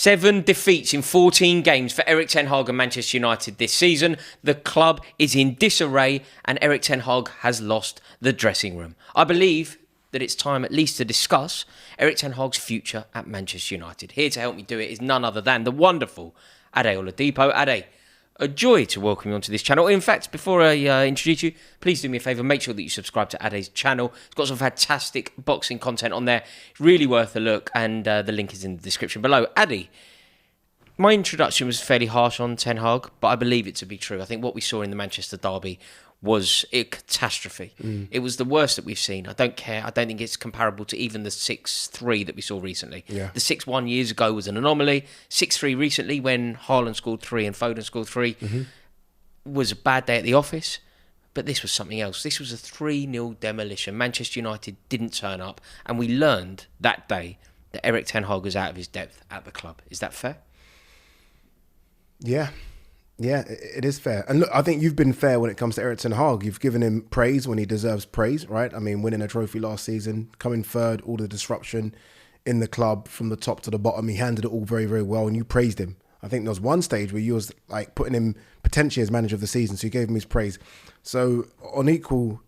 7 defeats in 14 games for Erik Ten Hag and Manchester United this season. The club is in disarray and Erik Ten Hag has lost the dressing room. I believe that it's time at least to discuss Erik Ten Hag's future at Manchester United. Here to help me do it is none other than the wonderful Ade Oladipo. Ade, a joy to welcome you onto this channel. In fact, before I introduce you, please do me a favour, make sure that you subscribe to Ade's channel. It's got some fantastic boxing content on there. Really worth a look, and the link is in the description below. Ade, my introduction was fairly harsh on Ten Hag, but I believe it to be true. I think what we saw in the Manchester derby was a catastrophe. It was the worst that we've seen. I don't care. I don't think it's comparable to even the 6-3 that we saw recently. Yeah. The 6-1 years ago was an anomaly. 6-3 recently when Haaland scored 3 and Foden scored 3 was a bad day at the office. But this was something else. This was a 3-0 demolition. Manchester United didn't turn up. And we learned that day that Erik Ten Hag was out of his depth at the club. Is that fair? Yeah. Yeah, it is fair. And look, I think you've been fair when it comes to Erik Ten Hag. You've given him praise when he deserves praise, right? I mean, winning a trophy last season, coming third, all the disruption in the club from the top to the bottom. He handled it all very, very well, and you praised him. I think there was one stage where you was like putting him potentially as manager of the season, so you gave him his praise. So on equal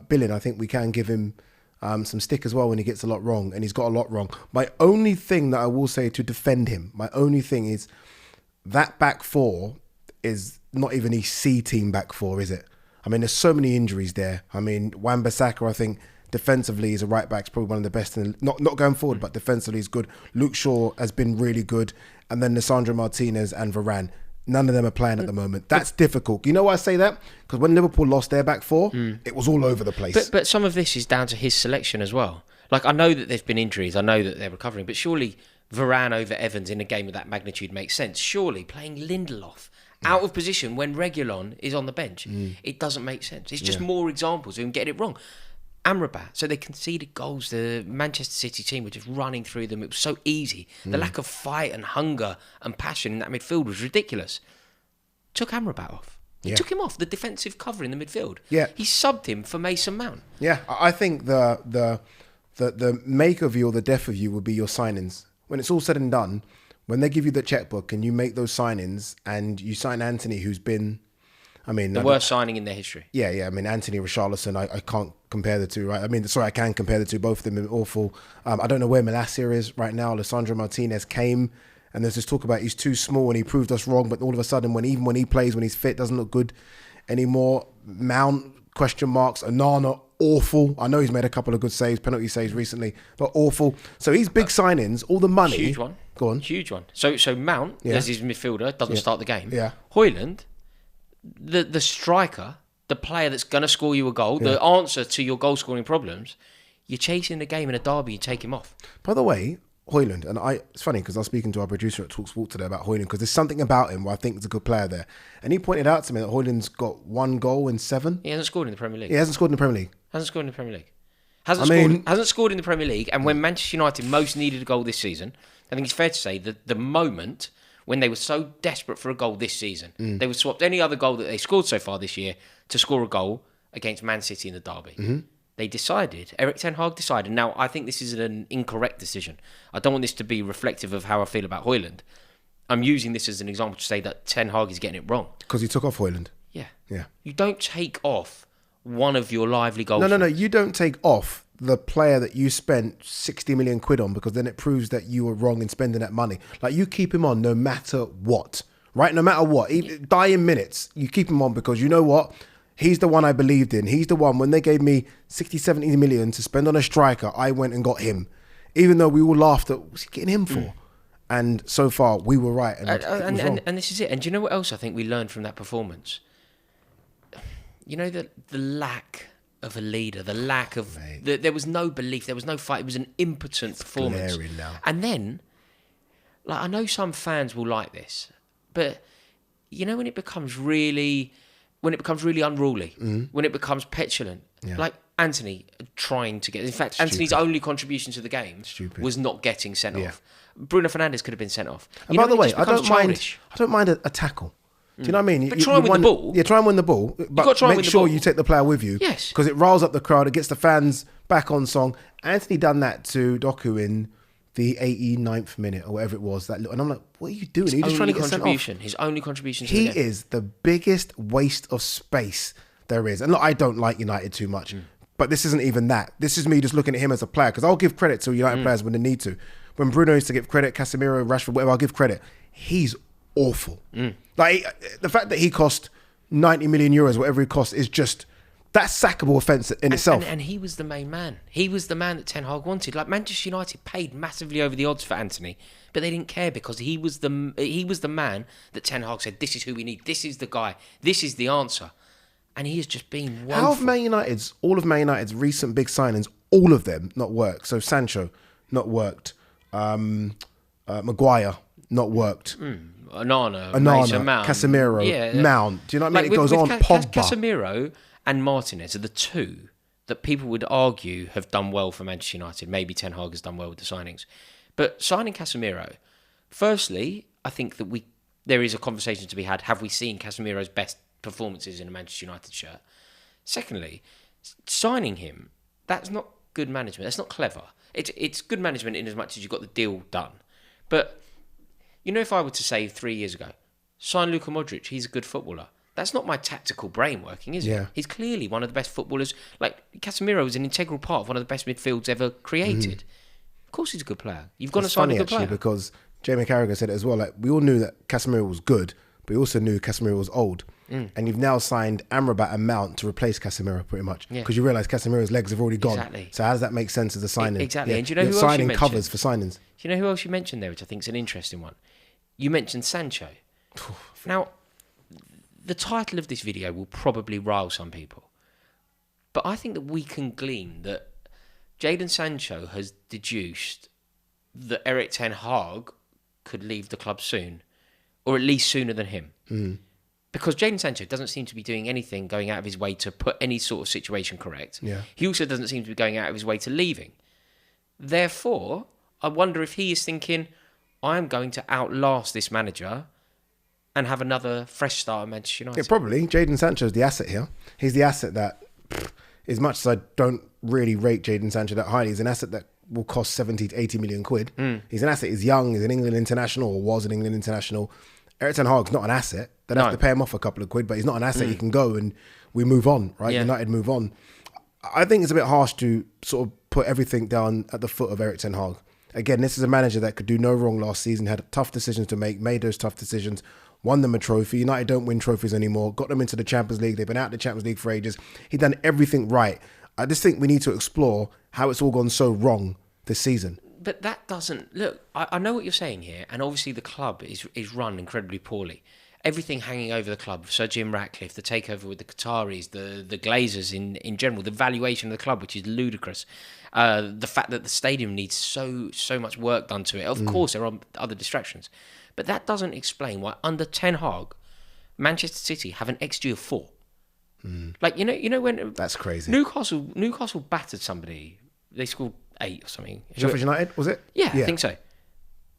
billing, I think we can give him some stick as well when he gets a lot wrong, and he's got a lot wrong. My only thing that I will say to defend him, my only thing is that back four is not even his C team back four, is it? I mean, there's so many injuries there. I mean, Wan-Bissaka, I think defensively is a right back, is probably one of the best. Not going forward, but defensively is good. Luke Shaw has been really good, and then Lisandro Martinez and Varane. None of them are playing at the moment. That's difficult. You know why I say that? Because when Liverpool lost their back four, it was all over the place. But some of this is down to his selection as well. Like, I know that there's been injuries. I know that they're recovering, but surely Varane over Evans in a game of that magnitude makes sense. Surely playing Lindelof out of position when Reguilon is on the bench, it doesn't make sense. It's just more examples of him getting it wrong. Amrabat, so they conceded goals. The Manchester City team were just running through them. It was so easy. The lack of fight and hunger and passion in that midfield was ridiculous. Took Amrabat off. He took him off, the defensive cover in the midfield. Yeah. He subbed him for Mason Mount. Yeah, I think the make of you or the death of you will be your signings. When it's all said and done, when they give you the checkbook and you make those signings and you sign Anthony, who's been, I mean... The worst signing in their history. Yeah. I mean, Anthony, Richarlison, I can't compare the two, right? I mean, sorry, I can compare the two. Both of them are awful. I don't know where Malacia is right now. Lisandro Martinez came and there's this talk about he's too small and he proved us wrong. But all of a sudden, when he plays, when he's fit, doesn't look good anymore. Mount, question marks. Onana, awful. I know he's made a couple of good saves, penalty saves recently, but awful. So he's big signings, all the money. Huge one. Go on. Huge one. So Mount, as his midfielder, doesn't start the game. Yeah. Højlund, the striker, the player that's going to score you a goal, the answer to your goal-scoring problems, you're chasing the game in a derby, you take him off. By the way, Højlund, and it's funny because I was speaking to our producer at TalkSport today about Højlund because there's something about him where I think he's a good player there. And he pointed out to me that Højlund's got 1 goal in 7. He hasn't scored in the Premier League. He hasn't scored in the Premier League. Hasn't scored in the Premier League. Hasn't scored in the Premier League. And when Manchester United most needed a goal this season, I think it's fair to say that the moment when they were so desperate for a goal this season, they would swap any other goal that they scored so far this year to score a goal against Man City in the derby. They decided, Erik Ten Hag decided, now I think this is an incorrect decision. I don't want this to be reflective of how I feel about Højlund. I'm using this as an example to say that Ten Hag is getting it wrong. Because he took off Højlund. Yeah. You don't take off one of your lively goals. No. You don't take off the player that you spent 60 million quid on because then it proves that you were wrong in spending that money. Like, you keep him on no matter what, right? No matter what. Dying minutes, you keep him on because you know what? He's the one I believed in. He's the one, when they gave me 60, 70 million to spend on a striker, I went and got him. Even though we all laughed at, what's he getting him for? And so far, we were right. And this is it. And do you know what else I think we learned from that performance? You know, the lack of a leader, the lack of... there was no belief, there was no fight. It was an impotent performance. Glaring now. And then, like, I know some fans will like this, but you know when it becomes really unruly, when it becomes petulant, like Anthony trying to get... In fact, Stupid. Anthony's only contribution to the game was not getting sent off. Bruno Fernandes could have been sent off. And by the way, I don't mind a tackle. Do you know what I mean? But try and win the ball. Yeah, try and win the ball. But make sure you take the player with you. Yes. Because it riles up the crowd. It gets the fans back on song. Anthony done that to Doku in the 89th minute or whatever it was. And I'm like, what are you doing? His Are you just trying to only get sent off? contribution. His only contribution to He the game. is the biggest waste of space there is. And look, I don't like United too much, but this isn't even that. This is me just looking at him as a player, because I'll give credit to United players when they need to. When Bruno used to give credit, Casemiro, Rashford, whatever, I'll give credit. He's awful. Like, the fact that he cost 90 million euros, whatever he cost, is just... That's sackable offence in itself. And he was the main man. He was the man that Ten Hag wanted. Like, Manchester United paid massively over the odds for Anthony, but they didn't care because he was the man that Ten Hag said, this is who we need. This is the guy. This is the answer. And he has just been woeful. How have all of Man United's recent big signings, all of them not worked? So Sancho, not worked. Maguire, not worked. Onana, Mount, Casemiro, Mount. Do you know what I mean? Like, it goes on. Pogba. Casemiro and Martinez are the two that people would argue have done well for Manchester United. Maybe Ten Hag has done well with the signings. But signing Casemiro, firstly, I think that there is a conversation to be had. Have we seen Casemiro's best performances in a Manchester United shirt? Secondly, signing him, that's not good management. That's not clever. It's good management in as much as you got the deal done. But, you know, if I were to say 3 years ago, sign Luka Modric, he's a good footballer. That's not my tactical brain working, is it? He's clearly one of the best footballers. Like, Casemiro is an integral part of one of the best midfields ever created. Of course he's a good player. You've got to sign a good player. Because Jamie Carragher said it as well. Like, we all knew that Casemiro was good, but we also knew Casemiro was old. And you've now signed Amrabat and Mount to replace Casemiro, pretty much, because you realise Casemiro's legs have already gone. Exactly. So how does that make sense as a signing? Exactly. And do you know who else signing you covers for signings? Do you know who else you mentioned there, which I think is an interesting one? You mentioned Sancho. Now, the title of this video will probably rile some people, but I think that we can glean that Jadon Sancho has deduced that Erik Ten Hag could leave the club soon, or at least sooner than him. Because Jadon Sancho doesn't seem to be doing anything going out of his way to put any sort of situation correct. He also doesn't seem to be going out of his way to leaving. Therefore, I wonder if he is thinking, I'm going to outlast this manager and have another fresh start at Manchester United. Yeah, probably. Jadon Sancho's the asset here. He's the asset that, as much as I don't really rate Jadon Sancho that highly, he's an asset that will cost 70 to 80 million quid. He's an asset. He's young. He's an England international, or was an England international. Erik Ten Hag's not an asset. They'd have to pay him off a couple of quid, but he's not an asset. He can go and we move on, right? United move on. I think it's a bit harsh to sort of put everything down at the foot of Erik Ten Hag. Again, this is a manager that could do no wrong last season, had tough decisions to make, made those tough decisions, won them a trophy. United don't win trophies anymore, got them into the Champions League. They've been out of the Champions League for ages. He's done everything right. I just think we need to explore how it's all gone so wrong this season. But that doesn't... Look, I know what you're saying here, and obviously the club is run incredibly poorly. Everything hanging over the club, Sir Jim Ratcliffe, the takeover with the Qataris, the Glazers in general, the valuation of the club, which is ludicrous. The fact that the stadium needs so much work done to it. Of course, there are other distractions. But that doesn't explain why, under Ten Hag, Manchester City have an XG of 4. Like, you know when... That's crazy. Newcastle battered somebody. They scored 8 or something. Sheffield United, was it? Yeah, I think so.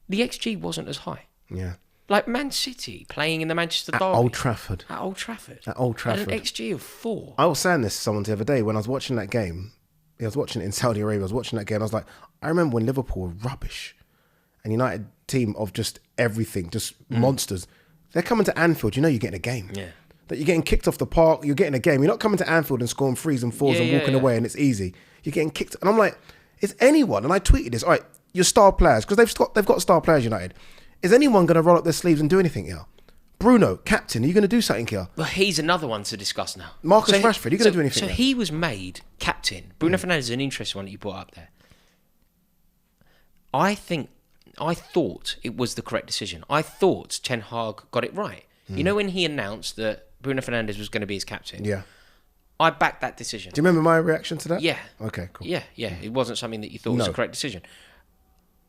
The XG wasn't as high. Yeah. Like Man City playing in the Manchester Derby. At Old Trafford. At Old Trafford. At Old Trafford. Had an XG of 4. I was saying this to someone the other day when I was watching that game. I was watching it in Saudi Arabia. I was watching that game. I was like, I remember when Liverpool were rubbish. And United team of just everything, just monsters. They're coming to Anfield. You know you're getting a game. Yeah. That you're getting kicked off the park. You're getting a game. You're not coming to Anfield and scoring 3s and 4s and walking away and it's easy. You're getting kicked. And I'm like, is anyone, and I tweeted this, all right, your star players, because they've got star players, United. Is anyone going to roll up their sleeves and do anything here? Bruno, captain, are you going to do something here? Well, he's another one to discuss now. Marcus Rashford, are you going to do anything So here? he was made captain. Bruno Fernandes is an interesting one that you brought up there. I thought it was the correct decision. I thought Ten Hag got it right. You know when he announced that Bruno Fernandes was going to be his captain? Yeah. I backed that decision. Do you remember my reaction to that? Yeah. Okay, cool. Yeah. It wasn't something that you thought was the correct decision.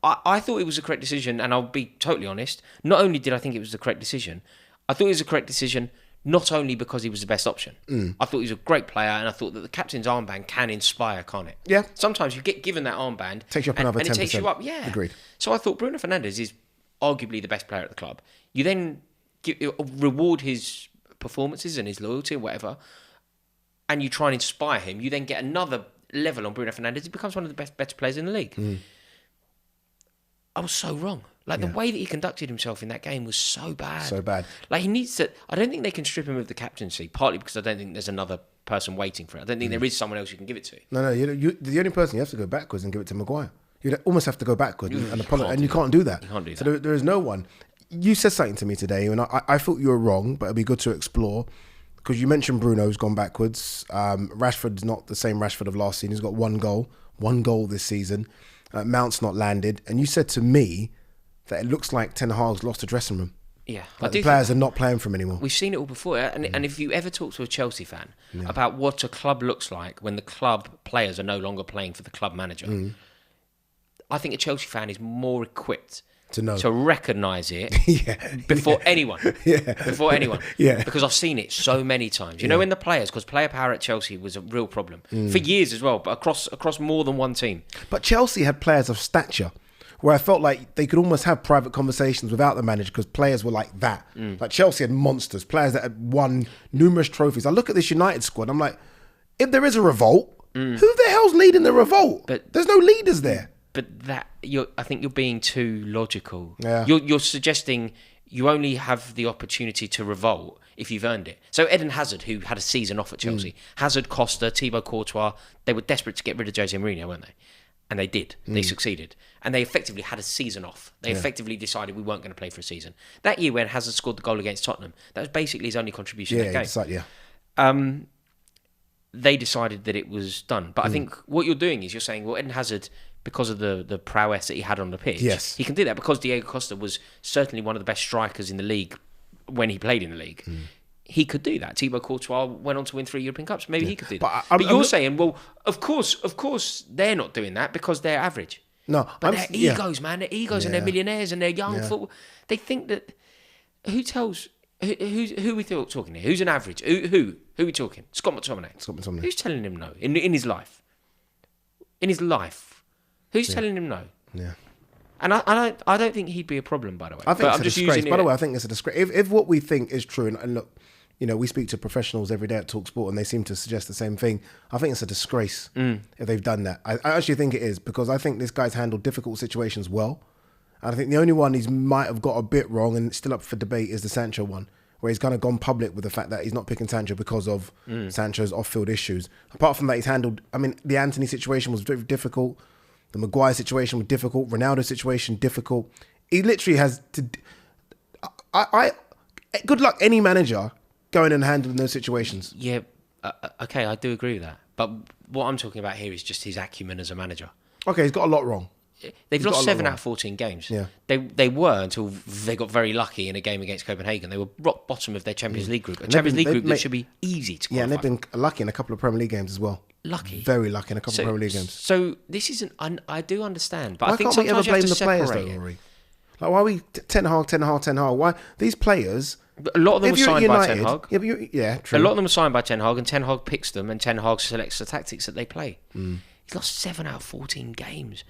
I thought it was the correct decision, and I'll be totally honest. Not only did I think it was the correct decision, I thought it was the correct decision not only because he was the best option. I thought he was a great player, and I thought that the captain's armband can inspire, can't it? Yeah. Sometimes you get given that armband. Takes you up another 10%. And it takes you up, yeah. Agreed. So I thought Bruno Fernandes is arguably the best player at the club. You then reward his performances and his loyalty or whatever, and you try and inspire him. You then get another level on Bruno Fernandes. He becomes one of the better players in the league. I was so wrong. Like, the way that he conducted himself in that game was so bad. So bad. Like, he needs to... I don't think they can strip him of the captaincy, partly because I don't think there's another person waiting for it. I don't think there is someone else you can give it to. No, the only person you have to go backwards and give it to Maguire. You almost have to go backwards and apologize, and you can't do that. You can't do that. So there is no one. You said something to me today, and I thought you were wrong, but it'd be good to explore, because you mentioned Bruno's gone backwards. Rashford's not the same Rashford of last season. He's got one goal this season. Mount's not landed, and you said to me that it looks like Ten Hag's lost the dressing room. Yeah, like the players are not playing for him anymore. We've seen it all before, and if you ever talk to a Chelsea fan about what a club looks like when the club players are no longer playing for the club manager, I think a Chelsea fan is more equipped to recognise it before anyone. Before anyone. Because I've seen it so many times. You know, when the players, because player power at Chelsea was a real problem for years as well, but across more than one team. But Chelsea had players of stature, where I felt like they could almost have private conversations without the manager, because players were like that. Like, Chelsea had monsters, players that had won numerous trophies. I look at this United squad, I'm like, if there is a revolt, who the hell's leading the revolt? But there's no leaders there. But I think you're being too logical. Yeah. You're suggesting you only have the opportunity to revolt if you've earned it. So Eden Hazard, who had a season off at Chelsea, Hazard, Costa, Thibaut Courtois, they were desperate to get rid of Jose Mourinho, weren't they? And they did. They succeeded. And they effectively had a season off. They effectively decided we weren't going to play for a season. That year when Hazard scored the goal against Tottenham, that was basically his only contribution in that game. They decided that it was done. But I think what you're doing is you're saying, well, Eden Hazard, because of the prowess that he had on the pitch, he can do that, because Diego Costa was certainly one of the best strikers in the league when he played in the league. He could do that. Thibaut Courtois went on to win 3 European Cups. Maybe he could do that. But you're saying, well, of course, they're not doing that because they're average. No, but their egos, man. Their egos, and they're millionaires, and they're young football. They think that... Who are we talking here? Who's an average? Who are we talking? Scott McTominay. Who's telling him no in his life? In his life, who's telling him no? Yeah. And I don't think he'd be a problem, by the way. I think it's a disgrace. By the way, I think it's a disgrace. If what we think is true, and look, you know, we speak to professionals every day at TalkSport, and they seem to suggest the same thing. I think it's a disgrace if they've done that. I actually think it is, because I think this guy's handled difficult situations well. And I think the only one he might have got a bit wrong, and still up for debate, is the Sancho one, where he's kind of gone public with the fact that he's not picking Sancho because of Sancho's off-field issues. Apart from that, he's handled... I mean, the Anthony situation was very difficult. The Maguire situation was difficult. Ronaldo's situation, difficult. He literally has to... Good luck any manager going and handling those situations. Yeah, okay, I do agree with that. But what I'm talking about here is just his acumen as a manager. Okay, he's got a lot wrong. They've lost 7 out of 14 games. Yeah. They were, until they got very lucky in a game against Copenhagen. They were rock bottom of their Champions League group. A Champions League group that should be easy to qualify. Yeah, and they've been lucky in a couple of Premier League games as well. Lucky? Very lucky in a couple of Premier League games. So this isn't... I do understand, but why I think can't we ever sometimes you have blame to the separate players, though, Rory? Like, why are we Ten Hag? Why these players... A lot of them were signed by Ten Hag. Yeah, true. A lot of them were signed by Ten Hag, and Ten Hag picks them, and Ten Hag selects the tactics that they play. He's lost 7 out of 14 games.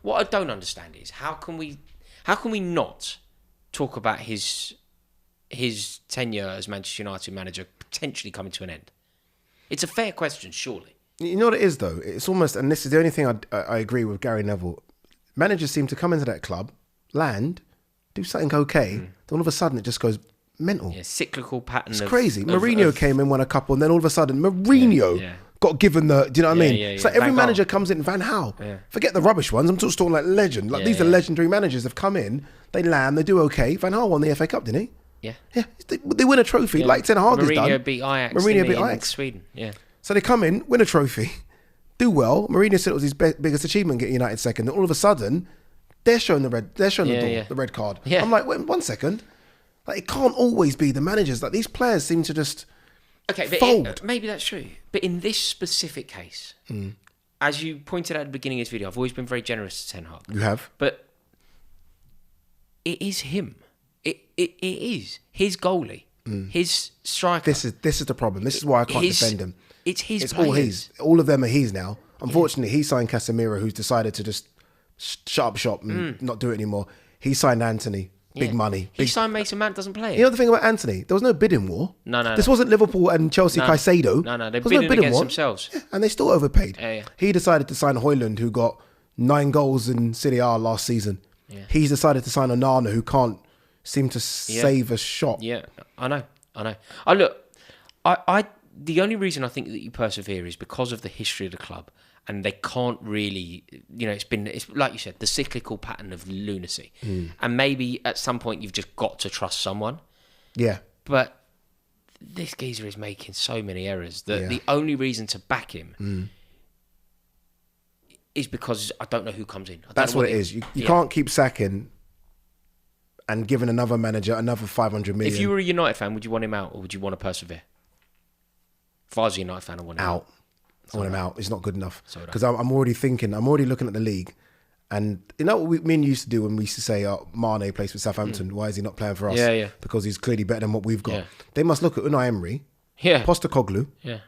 What I don't understand is how can we not talk about his tenure as Manchester United manager potentially coming to an end? It's a fair question, surely. You know what it is, though? It's almost, and this is the only thing I agree with Gary Neville. Managers seem to come into that club, land, do something okay, then all of a sudden it just goes mental. Yeah, cyclical pattern. It's crazy. Mourinho came in, won a couple, and then all of a sudden Mourinho got given the... Do you know what I mean? It's like every manager comes in, Van Gaal. Yeah. Forget the rubbish ones. I'm just talking like legend. Like these are legendary managers. They've come in, they land, they do okay. Van Gaal won the FA Cup, didn't he? Yeah. Yeah. They win a trophy like Ten Hag has done. Mourinho beat Ajax in Sweden. Yeah. So they come in, win a trophy, do well. Mourinho said it was his biggest achievement, getting United second. And all of a sudden, they're showing the red card. Yeah. I'm like, wait, 1 second. Like, it can't always be the managers. Like, these players seem to just fold. Maybe that's true. But in this specific case, as you pointed out at the beginning of this video, I've always been very generous to Ten Hag. You have? But it is him. It is his goalie, his striker. This is the problem. This is why I can't defend him. It's his It's players. all his. All of them are his now. Unfortunately, he signed Casemiro, who's decided to just shut up shop and not do it anymore. He signed Anthony. Big money. He signed Mason Mount, doesn't play it. You know the thing about Anthony? There was no bidding war. No. This wasn't Liverpool and Chelsea Caicedo. No. They bidding against themselves. Yeah, and they still overpaid. Yeah. He decided to sign Højlund, who got 9 goals in Serie A last season. Yeah. He's decided to sign Onana, who can't seem to save a shot. Yeah, I know. I the only reason I think that you persevere is because of the history of the club, and they can't really, it's like you said, the cyclical pattern of lunacy, and maybe at some point you've just got to trust someone. Yeah, but this geezer is making so many errors that the only reason to back him is because I don't know who comes in. That's what it is. You can't keep sacking and giving another manager another 500 million. If you were a United fan, would you want him out or would you want to persevere? If I was a United fan, I want him out. I want him out. It's not good enough. Because I'm already looking at the league. And you know what me and you used to do when we used to say, Mane plays for Southampton. Why is he not playing for us? Yeah. Because he's clearly better than what we've got. Yeah. They must look at Unai Emery, Postecoglou, De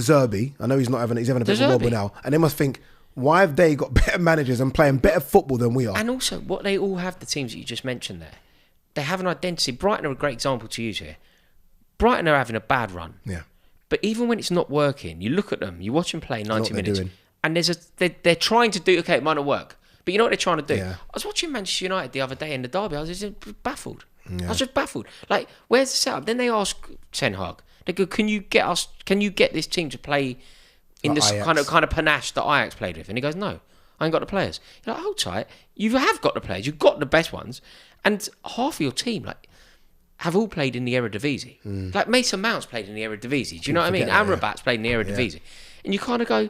Zerbi. I know he's having a bit of a wobble now. And they must think, why have they got better managers and playing better football than we are? And also, what they all have, the teams that you just mentioned there, they have an identity. Brighton are a great example to use here. Brighton are having a bad run. Yeah. But even when it's not working, you look at them, you watch them play 90 minutes, and they're trying to do, okay, it might not work. But you know what they're trying to do? Yeah. I was watching Manchester United the other day in the derby. I was just baffled. I was just baffled. Like, where's the setup? Then they ask Ten Hag, they go, can you get this team to play in this kind of panache that Ajax played with? And he goes, no, I ain't got the players. You're like, hold tight. You have got the players. You've got the best ones. And half of your team, have all played in the Eredivisie. Like Mason Mount's played in the Eredivisie. Do you know what I mean? Amrabat's played in the Eredivisie. And you kind of go,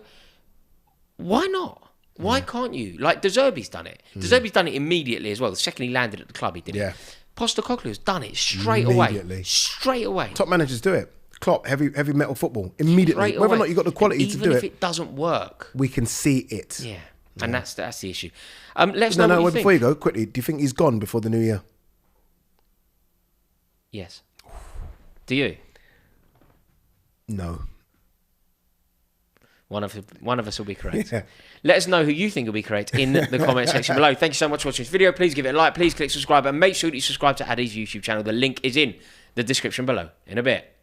why not? Why can't you? Like, De Zerbi's done it. De Zerbi's done it immediately as well. The second he landed at the club, he did it. Postecoglou's done it straight away. Top managers do it. Klopp, heavy metal football, immediately. Whether or not you've got the quality to do it. Even if it doesn't work. We can see it. Yeah. And that's the issue. Let's know what you think. Before you go, quickly, do you think he's gone before the new year? Yes. Do you? No. One of us will be correct. Yeah. Let us know who you think will be correct in the comment section below. Thank you so much for watching this video. Please give it a like. Please click subscribe and make sure that you subscribe to Addy's YouTube channel. The link is in the description below. In a bit.